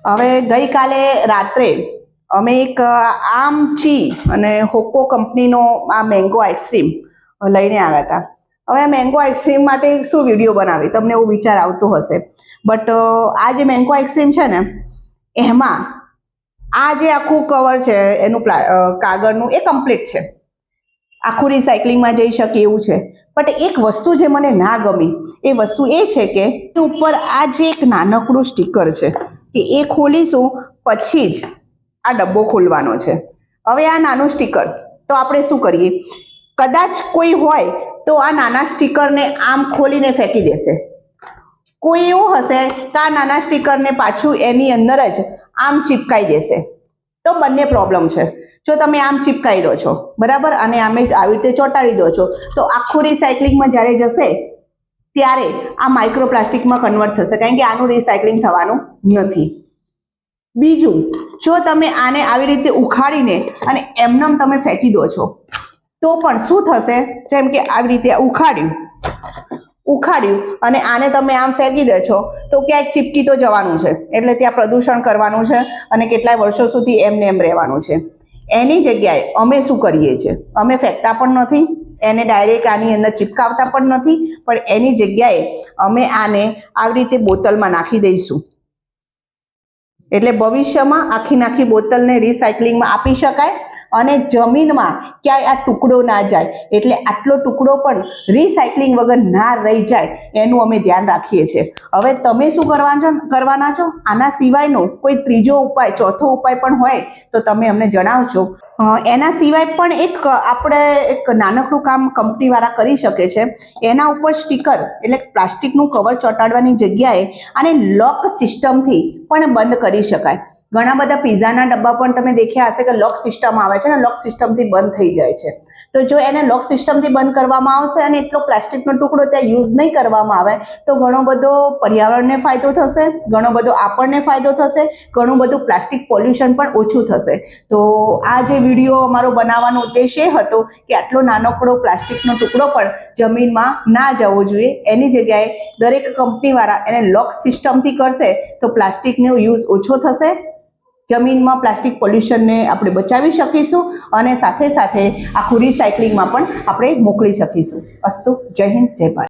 હવે ગઈકાલે રાત્રે અમે એક આમચી અને હોકો કંપનીનો આ મેંગો આઈસ્ક્રીમ લઈને આવ્યા હતા. હવે મેંગો આઈસ્ક્રીમ માટે શું વિડીયો બનાવી, તમને એવો વિચાર આવતો હશે. બટ આ જે મેંગો આઈસ્ક્રીમ છે ને, એમાં આ જે આખું કવર છે એનું કાગળનું એ કમ્પ્લીટ છે, આખું રિસાયકલિંગમાં જઈ શકે એવું છે. બટ એક વસ્તુ જે મને ના ગમી એ વસ્તુ એ છે કે ઉપર આ જે એક નાનકડું સ્ટીકર છે કે એ ખોલીશું પછી જ આ ડબ્બો ખોલવાનો છે. હવે આ નાનું સ્ટીકર તો આપણે શું કરીએ, કદાચ કોઈ હોય તો આ નાના સ્ટીકરને આમ ખોલીને ફેંકી દેશે. કોઈ એવું હશે કે આ નાના સ્ટીકરને પાછું એની અંદર જ આમ ચીપકાઈ દેશે. તો બંને પ્રોબ્લેમ છે. જો તમે આમ ચીપકાઈ દો છો બરાબર, અને આમે આવી રીતે ચોંટાડી દો છો તો આખું રિસાયકલિંગમાં જ્યારે જશે ત્યારે આ માઇક્રોપ્લાસ્ટિકમાં કન્વર્ટ થશે, કારણ કે આનું રિસાયકલિંગ થવાનું નથી. બીજું, જો તમે આને આવી રીતે ઉખાડીને અને એમનેમ તમે ફેંકી દો છો તો પણ શું થશે, જેમ કે આવી રીતે ઉખાડ્યું અને આને તમે આમ ફેંકી દો છો તો ક્યાંક ચીપકી તો જવાનું છે, એટલે ત્યાં પ્રદૂષણ કરવાનું છે અને કેટલાય વર્ષો સુધી એમને એમ રહેવાનું છે. એની જગ્યાએ અમે શું કરીએ છીએ, અમે ફેંકતા પણ નથી, એને ડાયરેક્ટ આની અંદર ચિપકાવતા પણ નથી, પણ એની જગ્યાએ અમે આને આવી રીતે બોટલમાં નાખી દઈશું. એટલે ભવિષ્યમાં આખી બોટલને રિસાયકલિંગમાં આપી શકાય અને જમીનમાં ક્યાંય આ ટુકડો ના જાય, એટલે આટલો ટુકડો પણ રિસાયકલિંગ વગર ના રહી જાય એનું અમે ધ્યાન રાખીએ છીએ. હવે તમે શું કરવાના છો? આના સિવાયનો કોઈ ત્રીજો ઉપાય, ચોથો ઉપાય પણ હોય તો તમે અમને જણાવજો. એના સિવાય પણ આપણે એક નાનકડું કામ કંપનીવાળા કરી શકે છે. એના ઉપર સ્ટીકર એટલે પ્લાસ્ટિકનું કવર ચોંટાડવાની જગ્યાએ આને લોક સિસ્ટમથી પણ બંધ કરી શકાય. ઘણા બધા પીઝાના ડબ્બા પણ તમે દેખ્યા હશે કે લોક સિસ્ટમ આવે છે ને, લોક સિસ્ટમથી બંધ થઈ જાય છે. તો જો એને લોક સિસ્ટમથી બંધ કરવામાં આવશે અને એટલો પ્લાસ્ટિકનો ટુકડો ત્યાં યુઝ નહીં કરવામાં આવે તો ઘણો બધો પર્યાવરણને ફાયદો થશે, ઘણો બધો આપણને ફાયદો થશે, ઘણું બધું પ્લાસ્ટિક પોલ્યુશન પણ ઓછું થશે. તો આ જે વિડીયો અમારો બનાવવાનો ઉદ્દેશ એ હતો કે આટલો નાનકડો પ્લાસ્ટિકનો ટુકડો પણ જમીનમાં ના જવો જોઈએ. એની જગ્યાએ દરેક કંપનીવાળા એને લોક સિસ્ટમથી કરશે તો પ્લાસ્ટિકનો યુઝ ઓછો થશે, જમીનમાં પ્લાસ્ટિક પોલ્યુશનને આપણે બચાવી શકીશું અને સાથે સાથે આખું રિસાયકલિંગમાં પણ આપણે મોકલી શકીશું. અસ્તુ. જય હિન્દ, જય ભારત.